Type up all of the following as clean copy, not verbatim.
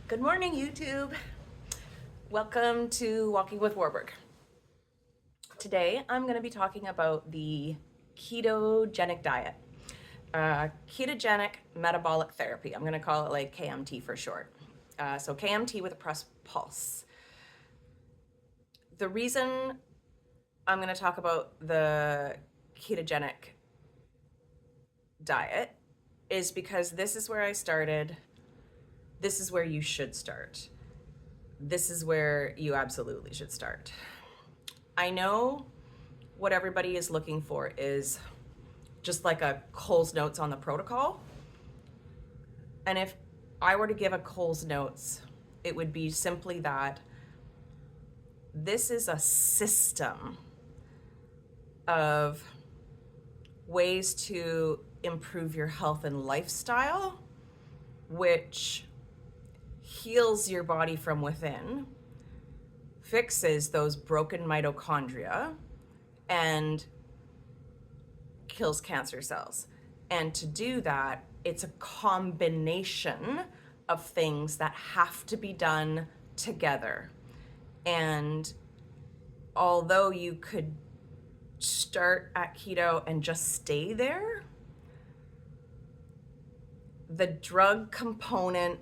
Good morning, YouTube. Welcome to Walking with Warburg. Today, I'm going to be talking about the ketogenic diet. Ketogenic metabolic therapy. I'm going to call it like KMT for short. So KMT with a pressed pulse. The reason I'm going to talk about the ketogenic diet is because this is where I started. This is where you should start. This is where you absolutely should start. I know what everybody is looking for is just like a Cole's Notes on the protocol. And if I were to give a Cole's Notes, it would be simply that this is a system of ways to improve your health and lifestyle, which heals your body from within, fixes those broken mitochondria, and kills cancer cells. And to do that, it's a combination of things that have to be done together. And although you could start at keto and just stay there, the drug component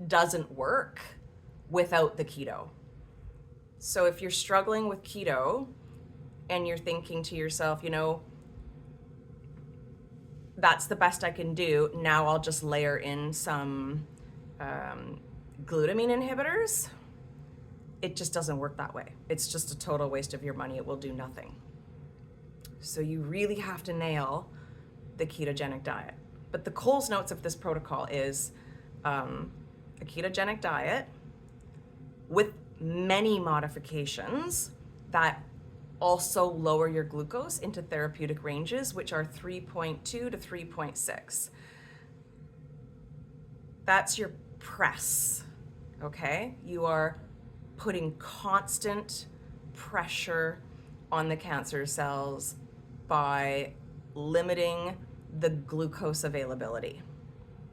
doesn't work without the keto. So if you're struggling with keto and you're thinking to yourself, that's the best I can do, now I'll just layer in some glutamine inhibitors, it just doesn't work that way. It's just a total waste of your money. It will do nothing. So you really have to nail the ketogenic diet. But the Cole's Notes of this protocol is a ketogenic diet with many modifications that also lower your glucose into therapeutic ranges, which are 3.2 to 3.6. That's your press, okay? You are putting constant pressure on the cancer cells by limiting the glucose availability.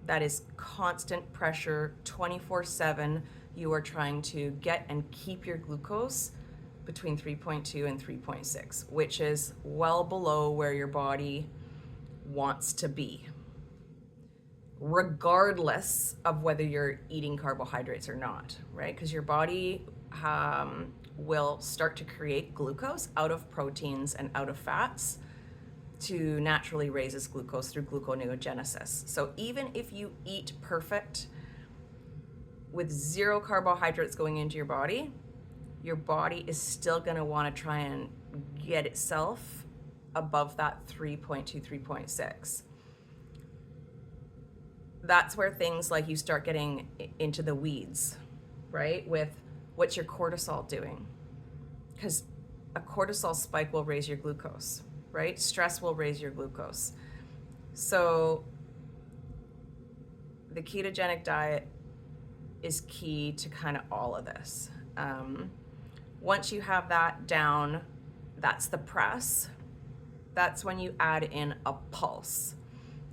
That is constant pressure, 24/7. You are trying to get and keep your glucose between 3.2 and 3.6, which is well below where your body wants to be, regardless of whether you're eating carbohydrates or not, right? Because your body will start to create glucose out of proteins and out of fats to naturally raise its glucose through gluconeogenesis. So even if you eat perfect with zero carbohydrates going into your body is still going to want to try and get itself above that 3.2, 3.6. That's where things like you start getting into the weeds, right? With what's your cortisol doing? Because a cortisol spike will raise your glucose, right? Stress will raise your glucose. So the ketogenic diet is key to kind of all of this. Once you have that down, that's the press. That's when you add in a pulse.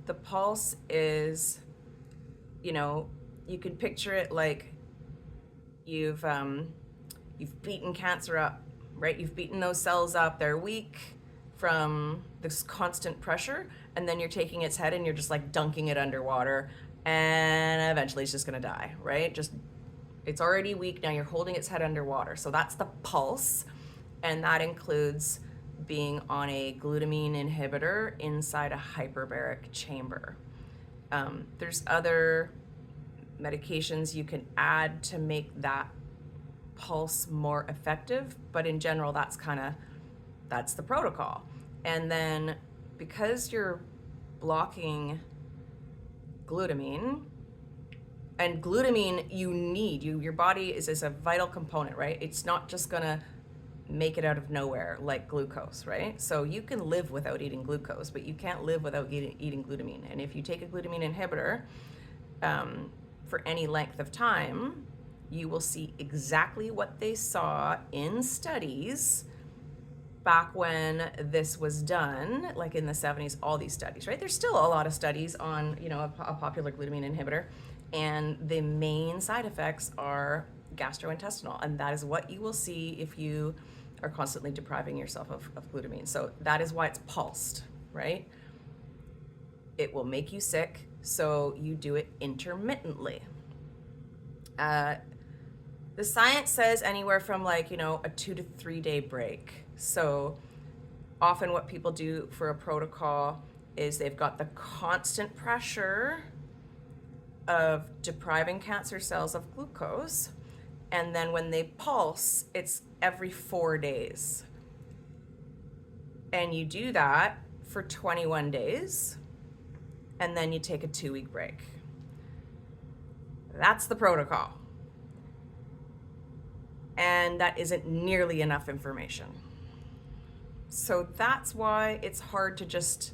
The pulse is, you can picture it like you've beaten cancer up, right? You've beaten those cells up. They're weak from this constant pressure, and then you're taking its head and you're just like dunking it underwater, and eventually it's just gonna die, right? It's already weak, now you're holding its head underwater. So that's the pulse, and that includes being on a glutamine inhibitor inside a hyperbaric chamber. There's other medications you can add to make that pulse more effective, but in general, that's the protocol. And then because you're blocking glutamine, and glutamine you need, your body is a vital component, right? It's not just gonna make it out of nowhere like glucose, right? So you can live without eating glucose, but you can't live without eating glutamine. And if you take a glutamine inhibitor for any length of time, you will see exactly what they saw in studies back when this was done, like in the 70s, all these studies, right? There's still a lot of studies on, a popular glutamine inhibitor. And the main side effects are gastrointestinal, and that is what you will see if you are constantly depriving yourself of glutamine. So that is why it's pulsed, right? It will make you sick, so you do it intermittently. The science says anywhere from like, a 2 to 3 day break. So often what people do for a protocol is they've got the constant pressure of depriving cancer cells of glucose, and then when they pulse, it's every 4 days. And you do that for 21 days, and then you take a 2-week break. That's the protocol. And that isn't nearly enough information. So that's why it's hard to just,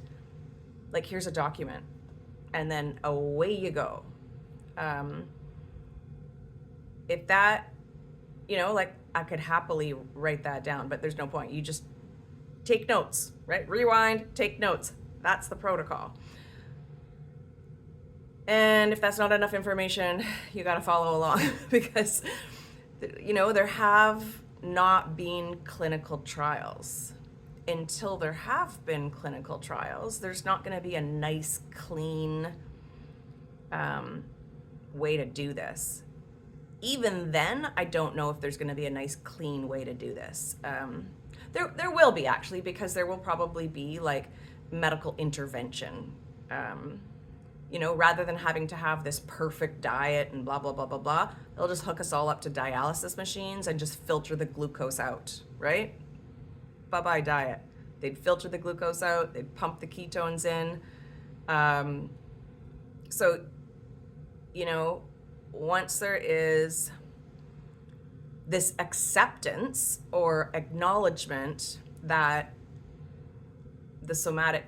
like, here's a document, and then away you go. If that, like, I could happily write that down, but there's no point. You just take notes, right? Rewind, take notes. That's the protocol. And if that's not enough information, you got to follow along because, there have not been clinical trials. Until there have been clinical trials, there's not going to be a nice, clean way to do this. Even then, I don't know if there's going to be a nice, clean way to do this. There will be, actually, because there will probably be like medical intervention. Rather than having to have this perfect diet and blah, blah, blah, blah, blah, they'll just hook us all up to dialysis machines and just filter the glucose out, right? Bye-bye diet. They'd filter the glucose out, they'd pump the ketones in. So, once there is this acceptance or acknowledgement that the somatic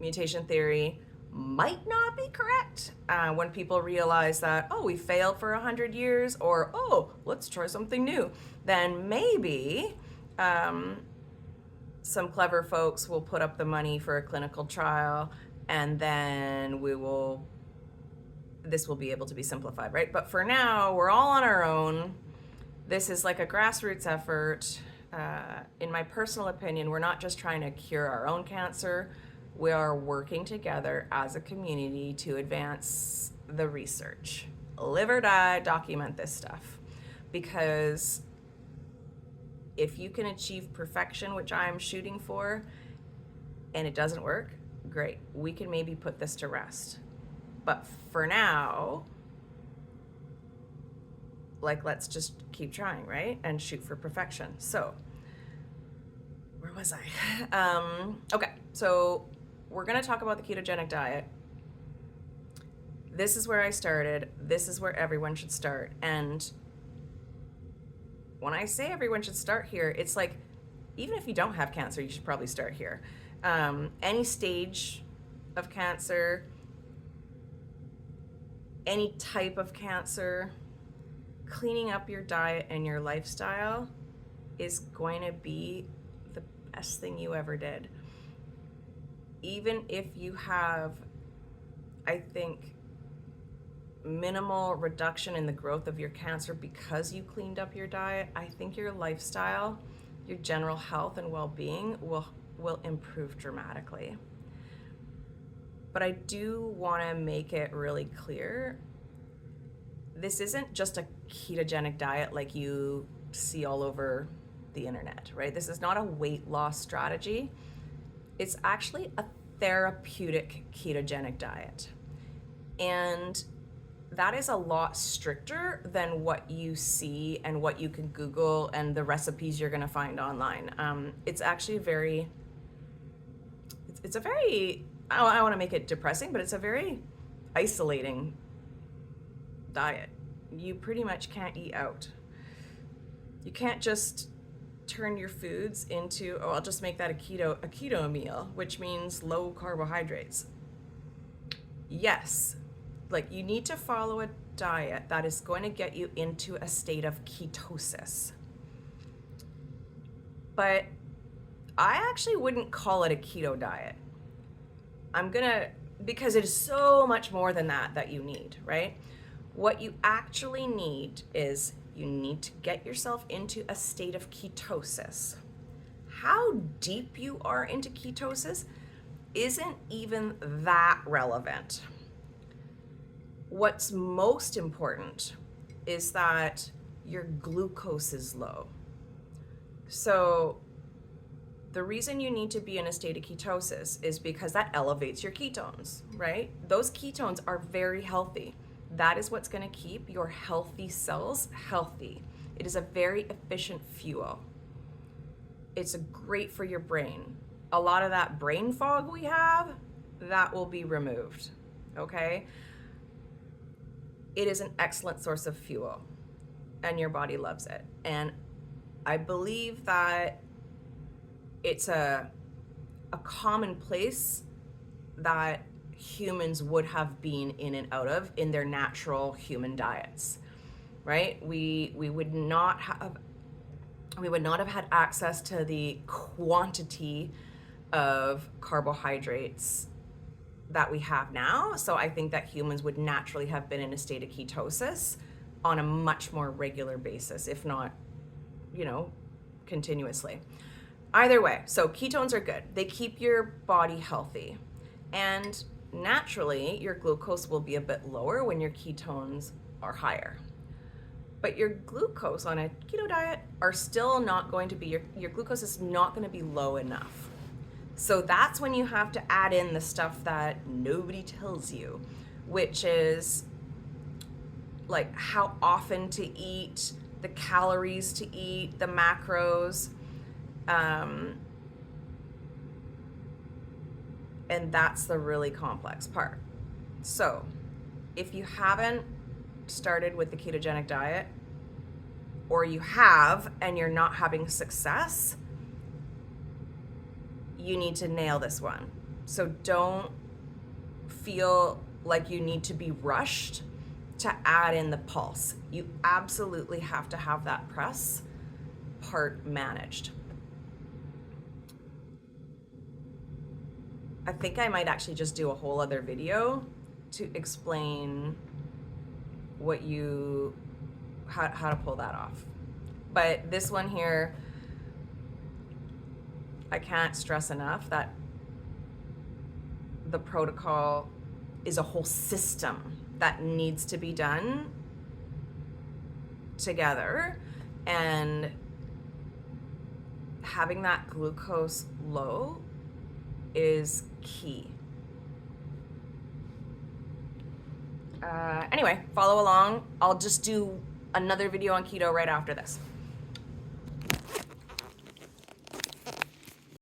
mutation theory might not be correct, when people realize that, we failed for 100 years, or, let's try something new, then maybe some clever folks will put up the money for a clinical trial, and then this will be able to be simplified, right? But for now, we're all on our own. This is like a grassroots effort. In my personal opinion, we're not just trying to cure our own cancer. We are working together as a community to advance the research. Live or die, document this stuff. Because if you can achieve perfection, which I'm shooting for, and it doesn't work, great. We can maybe put this to rest. But for now, let's just keep trying, right? And shoot for perfection. So, where was I? Okay, so we're going to talk about the ketogenic diet. This is where I started. This is where everyone should start. And when I say everyone should start here, it's like, even if you don't have cancer, you should probably start here. Any stage of cancer, any type of cancer, cleaning up your diet and your lifestyle is going to be the best thing you ever did. Even if you have, I think, minimal reduction in the growth of your cancer because you cleaned up your diet, I think your lifestyle, your general health and well-being will improve dramatically. But I do want to make it really clear, this isn't just a ketogenic diet like you see all over the internet, right? This is not a weight loss strategy. It's actually a therapeutic ketogenic diet. And that is a lot stricter than what you see and what you can Google and the recipes you're going to find online. It's actually it's a very, I don't want to make it depressing, but it's a very isolating diet. You pretty much can't eat out. You can't just turn your foods into, I'll just make that a keto meal, which means low carbohydrates. Yes, you need to follow a diet that is going to get you into a state of ketosis. But I actually wouldn't call it a keto diet. I'm gonna because it is so much more than that you need, right? What you actually need is you need to get yourself into a state of ketosis. How deep you are into ketosis isn't even that relevant. What's most important is that your glucose is low. So the reason you need to be in a state of ketosis is because that elevates your ketones, right? Those ketones are very healthy. That is what's going to keep your healthy cells healthy. It is a very efficient fuel. It's great for your brain. A lot of that brain fog we have, that will be removed, okay? It is an excellent source of fuel, and your body loves it. And I believe that it's a common place that humans would have been in and out of in their natural human diets, right? We would not have had access to the quantity of carbohydrates that we have now. So I think that humans would naturally have been in a state of ketosis on a much more regular basis, if not, continuously. Either way, so ketones are good. They keep your body healthy. And naturally, your glucose will be a bit lower when your ketones are higher. But your glucose on a keto diet are still not going to be, your glucose is not going to be low enough. So that's when you have to add in the stuff that nobody tells you, which is like how often to eat, the calories to eat, the macros. And that's the really complex part. So if you haven't started with the ketogenic diet, or you have and you're not having success, you need to nail this one. So don't feel like you need to be rushed to add in the pulse. You absolutely have to have that press part managed. I think I might actually just do a whole other video to explain how to pull that off. But this one here, I can't stress enough that the protocol is a whole system that needs to be done together, and having that glucose low is key. Anyway, follow along. I'll just do another video on keto right after this.